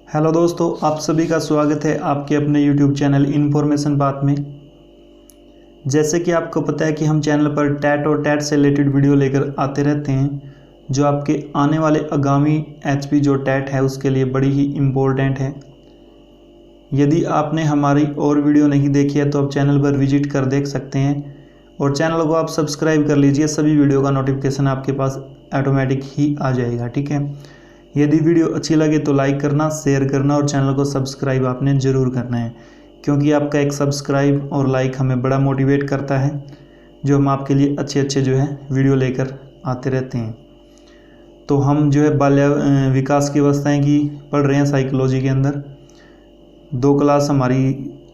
Hello दोस्तों, आप सभी का स्वागत है आपके अपने YouTube चैनल इन्फॉर्मेशन पाथ में। जैसे कि आपको पता है कि हम चैनल पर टैट और टैट से रिलेटेड वीडियो लेकर आते रहते हैं, जो आपके आने वाले आगामी HP जो टैट है उसके लिए बड़ी ही इम्पोर्टेंट है। यदि आपने हमारी और वीडियो नहीं देखी है तो आप चैनल पर विजिट कर देख सकते हैं और चैनल को आप सब्सक्राइब कर लीजिए। सभी वीडियो का नोटिफिकेशन आपके पास ऑटोमेटिक ही आ जाएगा, ठीक है। यदि वीडियो अच्छी लगे तो लाइक करना, शेयर करना और चैनल को सब्सक्राइब आपने ज़रूर करना है, क्योंकि आपका एक सब्सक्राइब और लाइक हमें बड़ा मोटिवेट करता है, जो हम आपके लिए अच्छे अच्छे जो है वीडियो लेकर आते रहते हैं। तो हम जो है बाल्य विकास की अवस्थाएं की पढ़ रहे हैं साइकोलॉजी के अंदर। 2 क्लास हमारी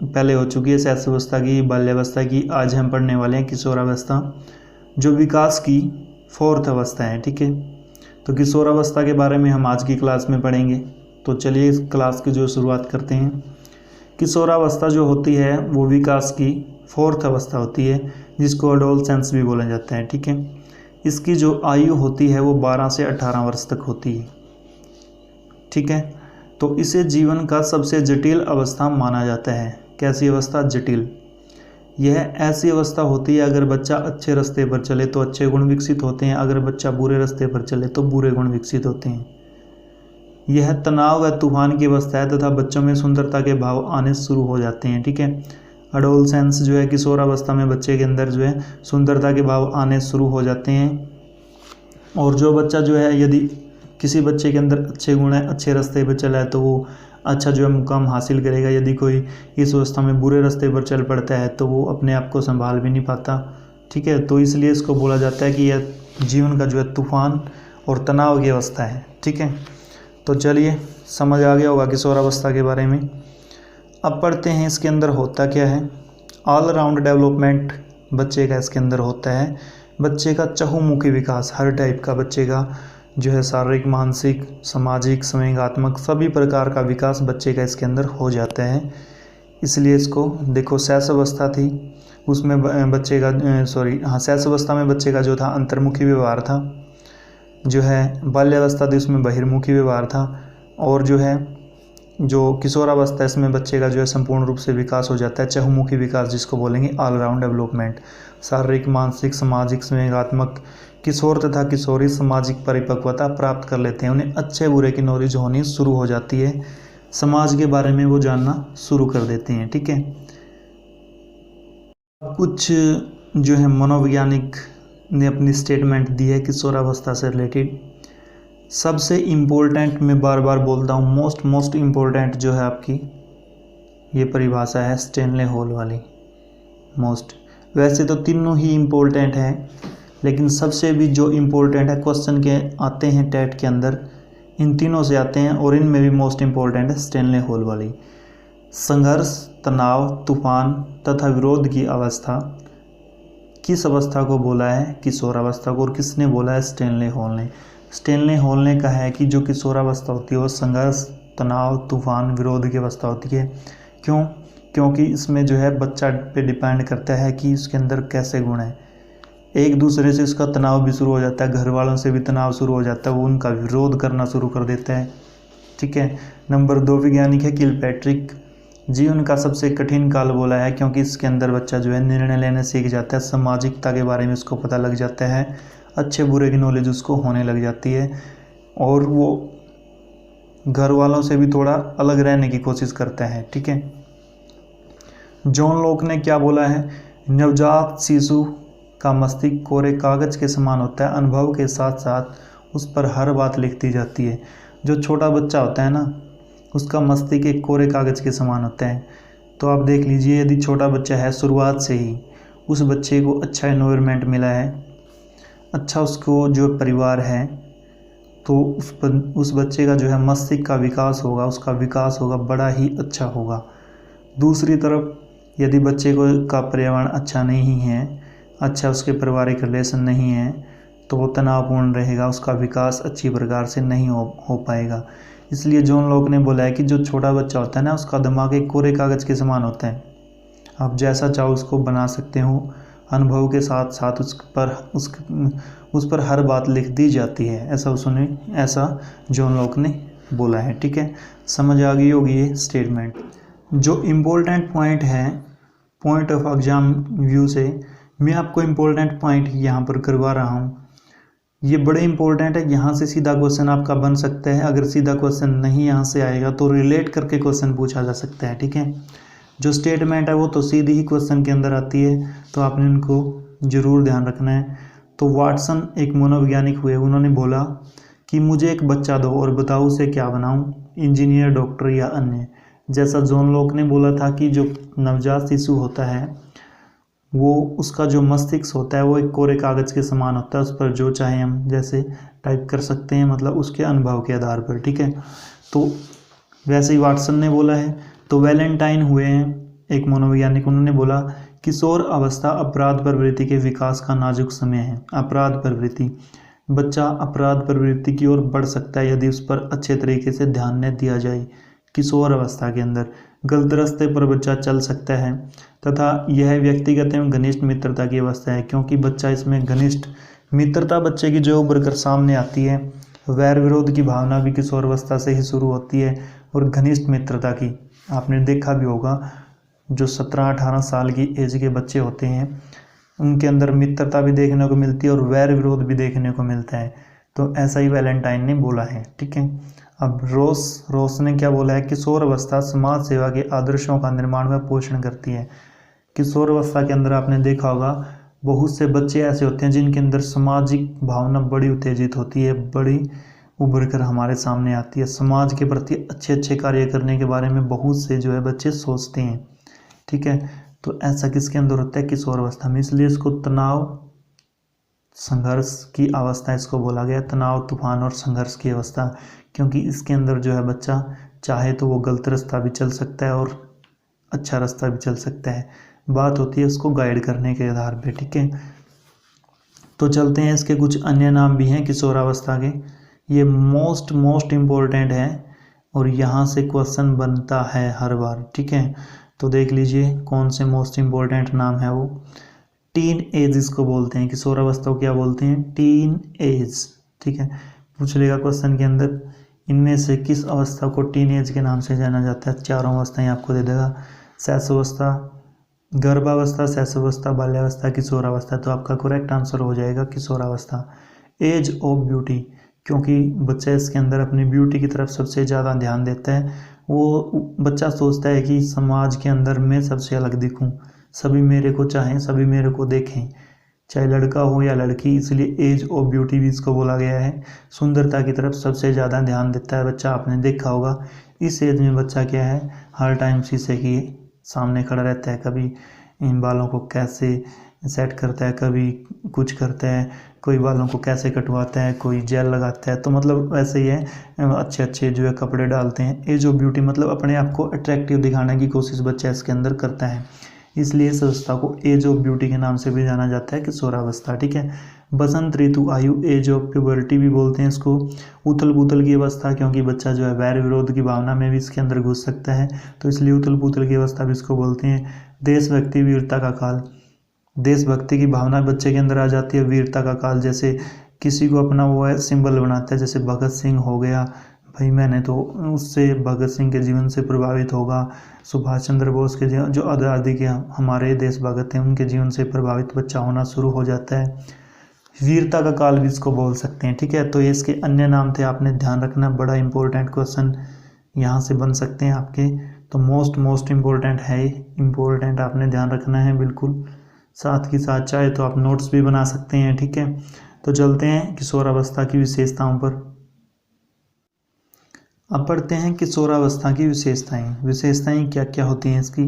पहले हो चुकी है, शैशवावस्था की, बाल्यावस्था की। आज हम पढ़ने वाले हैं किशोरावस्था, जो विकास की 4th अवस्था है, ठीक है। तो किशोरावस्था के बारे में हम आज की क्लास में पढ़ेंगे। तो चलिए इस क्लास की जो शुरुआत करते हैं। किशोरावस्था जो होती है वो विकास की 4th अवस्था होती है, जिसको एडोलसेंस भी बोला जाता है, ठीक है। इसकी जो आयु होती है वो 12 से 18 वर्ष तक होती है, ठीक है। तो इसे जीवन का सबसे जटिल अवस्था माना जाता है। कैसी अवस्था? जटिल। यह ऐसी अवस्था होती है, अगर बच्चा अच्छे रास्ते पर चले तो अच्छे गुण विकसित होते हैं, अगर बच्चा बुरे रास्ते पर चले तो बुरे गुण विकसित होते हैं। यह तनाव व तूफान की अवस्था है तथा बच्चों में सुंदरता के भाव आने शुरू हो जाते हैं, ठीक है। एडोलसेंस जो है किशोरावस्था में बच्चे के अंदर जो है सुंदरता के भाव आने शुरू हो जाते हैं। और जो बच्चा जो है, यदि किसी बच्चे के अंदर अच्छे गुण है, अच्छे रास्ते पर चला है, तो वो अच्छा जो है मुकाम हासिल करेगा। यदि कोई इस अवस्था में बुरे रास्ते पर चल पड़ता है तो वो अपने आप को संभाल भी नहीं पाता, ठीक है। तो इसलिए इसको बोला जाता है कि यह जीवन का जो है तूफान और तनाव की अवस्था है, ठीक है। तो चलिए, समझ आ गया होगा किशोरावस्था के बारे में। अब पढ़ते हैं इसके अंदर होता क्या है। ऑल राउंड डेवलपमेंट बच्चे का इसके अंदर होता है। बच्चे का चहुमुखी विकास, हर टाइप का बच्चे का जो है शारीरिक, मानसिक, सामाजिक, संवेगात्मक सभी प्रकार का विकास बच्चे का इसके अंदर हो जाता है। इसलिए इसको देखो, शैशवावस्था थी उसमें बच्चे का शैशवावस्था में बच्चे का जो था अंतर्मुखी व्यवहार था, जो है बाल्यावस्था थी उसमें बहिर्मुखी व्यवहार था, और जो है जो किशोरावस्था इसमें बच्चे का जो है संपूर्ण रूप से विकास हो जाता है, चहुमुखी विकास जिसको बोलेंगे ऑल राउंड डेवलपमेंट। शारीरिक, मानसिक, सामाजिक, संवेगात्मक किशोर तथा किशोरी सामाजिक परिपक्वता प्राप्त कर लेते हैं। उन्हें अच्छे बुरे की नॉलेज होनी शुरू हो जाती है, समाज के बारे में वो जानना शुरू कर देते हैं, ठीक है। कुछ जो है मनोवैज्ञानिक ने अपनी स्टेटमेंट दी है किशोरावस्था से रिलेटेड। सबसे इम्पोर्टेंट, मैं बार बार बोलता हूँ, मोस्ट इम्पोर्टेंट जो है आपकी ये परिभाषा है स्टेनले हॉल वाली, मोस्ट। वैसे तो तीनों ही इम्पोर्टेंट हैं, लेकिन सबसे भी जो इम्पोर्टेंट है, क्वेश्चन के आते हैं टैट के अंदर, इन तीनों से आते हैं, और इनमें भी मोस्ट इम्पोर्टेंट है स्टेनले हॉल वाली। संघर्ष, तनाव, तूफान तथा विरोध की अवस्था किस अवस्था को बोला है? किशोरावस्था को। और किसने बोला है? स्टेनले हॉल ने। स्टेनले हॉल ने कहा है कि जो किशोरावस्था होती है वो संघर्ष, तनाव, तूफान, विरोध की अवस्था होती है। क्यों? क्योंकि इसमें जो है बच्चा पे डिपेंड करता है कि उसके अंदर कैसे गुण है। एक दूसरे से उसका तनाव भी शुरू हो जाता है, घर वालों से भी तनाव शुरू हो जाता है, वो उनका विरोध करना शुरू कर देता है, ठीक है। नंबर 2 वैज्ञानिक है किलपैट्रिक। जीवन का सबसे कठिन काल बोला है, क्योंकि इसके अंदर बच्चा जो है निर्णय लेने सीख जाता है, सामाजिकता के बारे में उसको पता लग जाता है, अच्छे बुरे की नॉलेज उसको होने लग जाती है, और वो घर वालों से भी थोड़ा अलग रहने की कोशिश करता है, ठीक है। जॉन लॉक ने क्या बोला है? नवजात शिशु का मस्तिष्क कोरे कागज के समान होता है, अनुभव के साथ साथ उस पर हर बात लिख दी जाती है। जो छोटा बच्चा होता है ना, उसका मस्तिष्क एक कोरे कागज के समान होता है। तो आप देख लीजिए, यदि छोटा बच्चा है, शुरुआत से ही उस बच्चे को अच्छा एनवायरनमेंट मिला है, अच्छा उसको जो परिवार है, तो उस बच्चे का जो है मस्तिष्क का विकास होगा, उसका विकास होगा, बड़ा ही अच्छा होगा। दूसरी तरफ यदि बच्चे का पर्यावरण अच्छा नहीं है, अच्छा उसके पारिवारिक रिलेशन नहीं है, तो वो तनावपूर्ण रहेगा, उसका विकास अच्छी प्रकार से नहीं हो पाएगा। इसलिए जॉन लॉक ने बोला है कि जो छोटा बच्चा होता है ना, उसका दिमाग एक कोरे कागज़ के समान होता है। आप जैसा चाहो उसको बना सकते हो, अनुभव के साथ साथ उस पर हर बात लिख दी जाती है। ऐसा जॉन लॉक ने बोला है। ठीक है, समझ आ गई होगी ये स्टेटमेंट। जो इम्पोर्टेंट पॉइंट है पॉइंट ऑफ एग्जाम व्यू से, मैं आपको इम्पोर्टेंट पॉइंट यहाँ पर करवा रहा हूँ। ये बड़े इंपॉर्टेंट है, यहाँ से सीधा क्वेश्चन आपका बन सकता है। अगर सीधा क्वेश्चन नहीं यहाँ से आएगा तो रिलेट करके क्वेश्चन पूछा जा सकता है। ठीक है, जो स्टेटमेंट है वो तो सीधी ही क्वेश्चन के अंदर आती है, तो आपने उनको जरूर ध्यान रखना है। तो वाटसन एक मनोवैज्ञानिक हुए, उन्होंने बोला कि मुझे एक बच्चा दो और बताओ उसे क्या बनाऊं, इंजीनियर, डॉक्टर या अन्य। जैसा जॉन लॉक ने बोला था कि जो नवजात शिशु होता है वो उसका जो मस्तिष्क होता है वो एक कोरे कागज़ के समान होता है, उस पर जो चाहे हम जैसे टाइप कर सकते हैं, मतलब उसके अनुभव के आधार पर। ठीक है, तो वैसे ही वाटसन ने बोला है। तो वैलेंटाइन हुए हैं एक मनोवैज्ञानिक, उन्होंने बोला किशोर अवस्था अपराध प्रवृत्ति के विकास का नाजुक समय है। अपराध प्रवृत्ति, बच्चा अपराध प्रवृत्ति की ओर बढ़ सकता है यदि उस पर अच्छे तरीके से ध्यान न दिया जाए। किशोर अवस्था के अंदर गलत रास्ते पर बच्चा चल सकता है तथा यह व्यक्तिगत एवं घनिष्ठ मित्रता की अवस्था है, क्योंकि बच्चा इसमें घनिष्ठ मित्रता बच्चे की जो उभर कर सामने आती है। वैर विरोध की भावना भी किशोर अवस्था से ही शुरू होती है, और घनिष्ठ मित्रता की आपने देखा भी होगा, जो 17-18 साल की एज के बच्चे होते हैं उनके अंदर मित्रता भी देखने को मिलती है और वैर विरोध भी देखने को मिलता है। तो ऐसा ही वैलेंटाइन ने बोला है। ठीक है, अब रोस ने क्या बोला है, किशोर अवस्था समाज सेवा के आदर्शों का निर्माण व पोषण करती है। किशोर अवस्था के अंदर आपने देखा होगा बहुत से बच्चे ऐसे होते हैं जिनके अंदर सामाजिक भावना बड़ी उत्तेजित होती है, बड़ी उभर कर हमारे सामने आती है। समाज के प्रति अच्छे अच्छे कार्य करने के बारे में बहुत से जो है बच्चे सोचते हैं। ठीक है, तो ऐसा किसके अंदर होता है, किशोर अवस्था में। इसलिए इसको तनाव संघर्ष की अवस्था इसको बोला गया, तनाव, तूफान और संघर्ष की अवस्था, क्योंकि इसके अंदर जो है बच्चा चाहे तो वो गलत रास्ता भी चल सकता है और अच्छा रास्ता भी चल सकता है। बात होती है उसको गाइड करने के आधार पे। ठीक है, तो चलते हैं, इसके कुछ अन्य नाम भी हैं किशोरावस्था के। ये मोस्ट इम्पोर्टेंट है और यहाँ से क्वेश्चन बनता है हर बार। ठीक है, तो देख लीजिए कौन से मोस्ट इम्पोर्टेंट नाम है वो। टीन एज इसको बोलते हैं, किशोरावस्था को क्या बोलते हैं, टीन एज। ठीक है, पूछ लेगा क्वेश्चन के अंदर इनमें से किस अवस्था को टीन एज के नाम से जाना जाता है। चारों अवस्थाएं आपको दे देगा, शैशवावस्था, गर्भावस्था, शैशवावस्था, बाल्यावस्था, किशोरावस्था। तो आपका करेक्ट आंसर हो जाएगा किशोरावस्था। एज ऑफ ब्यूटी, क्योंकि बच्चा इसके अंदर अपनी ब्यूटी की तरफ सबसे ज़्यादा ध्यान देता है। वो बच्चा सोचता है कि समाज के अंदर मैं सबसे अलग दिखूं, सभी मेरे को चाहें, सभी मेरे को देखें, चाहे लड़का हो या लड़की। इसलिए एज ऑफ ब्यूटी भी इसको बोला गया है। सुंदरता की तरफ सबसे ज़्यादा ध्यान देता है बच्चा, आपने देखा होगा। इस एज में बच्चा क्या है, हर टाइम शीशे के सामने खड़ा रहता है, कभी इन बालों को कैसे सेट करता है, कभी कुछ करता है, कोई बालों को कैसे कटवाता है, कोई जेल लगाता है। तो मतलब वैसे ही है, अच्छे अच्छे जो है कपड़े डालते हैं। एज ऑफ ब्यूटी मतलब अपने आप को अट्रैक्टिव दिखाने की कोशिश बच्चा इसके अंदर करता है, इसलिए इस अवस्था को एज ऑफ ब्यूटी के नाम से भी जाना जाता है, किशोरावस्था। ठीक है, बसंत ऋतु आयु, एज ऑफ प्यूबर्टी भी बोलते हैं इसको। उथल पुथल की अवस्था, क्योंकि बच्चा जो है वैर विरोध की भावना में भी इसके अंदर घुस सकता है, तो इसलिए उथल पुथल की अवस्था भी इसको बोलते हैं। देशभक्ति, वीरता का काल, देशभक्ति की भावना बच्चे के अंदर आ जाती है। वीरता का काल, जैसे किसी को अपना वो है सिंबल बनाता है, जैसे भगत सिंह हो गया, भाई मैंने तो उससे भगत सिंह के जीवन से प्रभावित होगा। सुभाष चंद्र बोस के जीवन, जो आज़ादी के हमारे देशभक्त हैं, उनके जीवन से प्रभावित बच्चा होना शुरू हो जाता है। वीरता का काल भी इसको बोल सकते हैं। ठीक है, तो ये इसके अन्य नाम थे, आपने ध्यान रखना, बड़ा इंपॉर्टेंट क्वेश्चन यहाँ से बन सकते हैं आपके। तो मोस्ट इम्पोर्टेंट है, इम्पोर्टेंट आपने ध्यान रखना है बिल्कुल। साथ ही साथ चाहे तो आप नोट्स भी बना सकते हैं। ठीक है, तो चलते हैं किशोरावस्था की विशेषताओं पर। अब पढ़ते हैं किशोरावस्था की विशेषताएं क्या क्या होती हैं इसकी।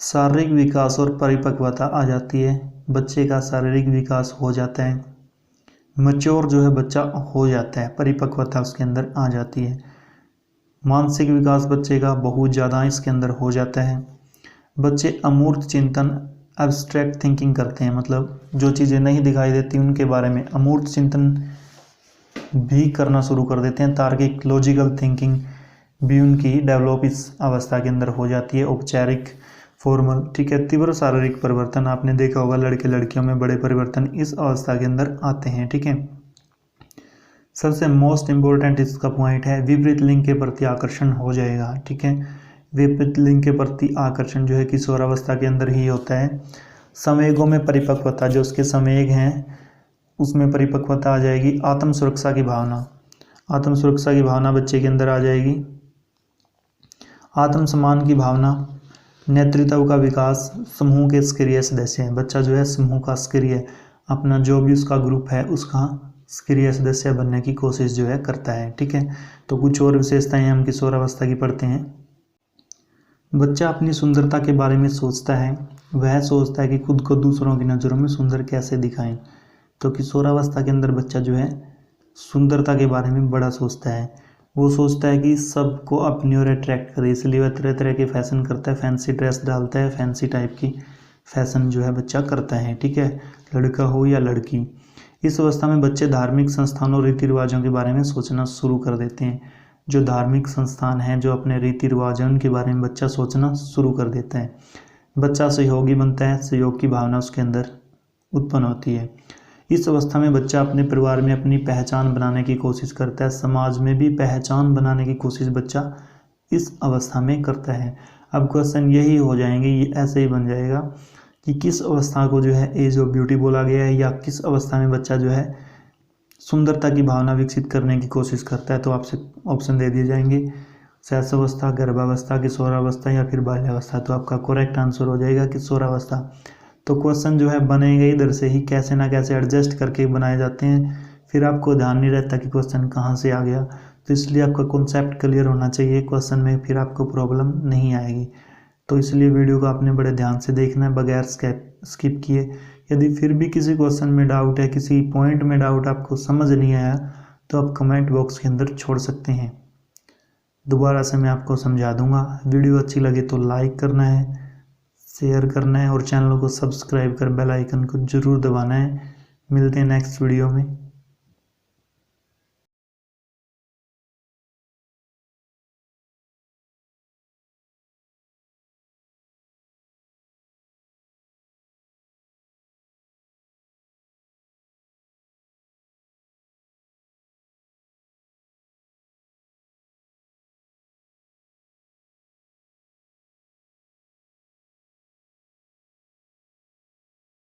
शारीरिक विकास और परिपक्वता आ जाती है, बच्चे का शारीरिक विकास हो जाता है, मैच्योर जो है बच्चा हो जाता है, परिपक्वता उसके अंदर आ जाती है। मानसिक विकास बच्चे का बहुत ज़्यादा इसके अंदर हो जाता है। बच्चे अमूर्त चिंतन, एब्स्ट्रैक्ट थिंकिंग करते हैं, मतलब जो चीज़ें नहीं दिखाई देती उनके बारे में अमूर्त चिंतन भी करना शुरू कर देते हैं। तार्किक, लॉजिकल थिंकिंग भी उनकी डेवलप इस अवस्था के अंदर हो जाती है। औपचारिक, फॉर्मल। ठीक है, तीव्र शारीरिक परिवर्तन, आपने देखा होगा लड़के लड़कियों में बड़े परिवर्तन इस अवस्था के अंदर आते हैं। ठीक है, सबसे मोस्ट इम्पोर्टेंट इसका पॉइंट है विपरीत लिंग के प्रति आकर्षण हो जाएगा। ठीक है, विपरीत लिंग के प्रति आकर्षण जो है किशोरावस्था के अंदर ही होता है। संवेगों में परिपक्वता, जो उसके संवेग हैं उसमें परिपक्वता आ जाएगी। आत्म सुरक्षा की भावना, आत्म सुरक्षा की भावना बच्चे के अंदर आ जाएगी। आत्मसम्मान की भावना, नेतृत्व का विकास, समूह के सक्रिय सदस्य हैं। बच्चा जो है समूह का सक्रिय, अपना जो भी उसका ग्रुप है उसका सक्रिय सदस्य बनने की कोशिश जो है करता है। ठीक है, तो कुछ और विशेषताएं हम किशोरावस्था की पढ़ते हैं। बच्चा अपनी सुंदरता के बारे में सोचता है, वह सोचता है कि खुद को दूसरों की नज़रों में सुंदर कैसे दिखाएं। तो किशोरावस्था के अंदर बच्चा जो है सुंदरता के बारे में बड़ा सोचता है। वो सोचता है कि सबको अपनी ओर अट्रैक्ट करे, इसलिए वह तरह तरह के फैशन करता है, फैंसी ड्रेस डालता है, फैंसी टाइप की फैशन जो है बच्चा करता है। ठीक है, लड़का हो या लड़की। इस अवस्था में बच्चे धार्मिक संस्थानों रीति रिवाजों के बारे में सोचना शुरू कर देते हैं। जो धार्मिक संस्थान हैं, जो अपने रीति रिवाज हैं, उनके बारे में बच्चा सोचना शुरू कर देता है। बच्चा सहयोगी बनता है, सहयोग की भावना उसके अंदर उत्पन्न होती है। इस अवस्था में बच्चा अपने परिवार में अपनी पहचान बनाने की कोशिश करता है, समाज में भी पहचान बनाने की कोशिश बच्चा इस अवस्था में करता है। अब क्वेश्चन यही हो जाएंगे, ये ऐसे ही बन जाएगा कि किस अवस्था को जो है एज ऑफ ब्यूटी बोला गया है, या किस अवस्था में बच्चा जो है सुंदरता की भावना विकसित करने की कोशिश करता है। तो आपसे ऑप्शन दे दिए जाएंगे, शैशवावस्था, गर्भावस्था, किशोरावस्था या फिर बाल्यावस्था। तो आपका करेक्ट आंसर हो जाएगा किशोरावस्था। तो क्वेश्चन जो है बनेगा इधर से ही, कैसे ना कैसे एडजस्ट करके बनाए जाते हैं, फिर आपको ध्यान नहीं रहता कि क्वेश्चन कहाँ से आ गया। तो इसलिए आपका कॉन्सेप्ट क्लियर होना चाहिए क्वेश्चन में, फिर आपको प्रॉब्लम नहीं आएगी। तो इसलिए वीडियो को आपने बड़े ध्यान से देखना है, बगैर स्किप किए। यदि फिर भी किसी क्वेश्चन में डाउट है, किसी पॉइंट में डाउट आपको समझ नहीं आया, तो आप कमेंट बॉक्स के अंदर छोड़ सकते हैं, दोबारा से मैं आपको समझा दूंगा। वीडियो अच्छी लगे तो लाइक करना है, शेयर करना है और चैनल को सब्सक्राइब कर बेल आइकन को ज़रूर दबाना है। मिलते हैं नेक्स्ट वीडियो में।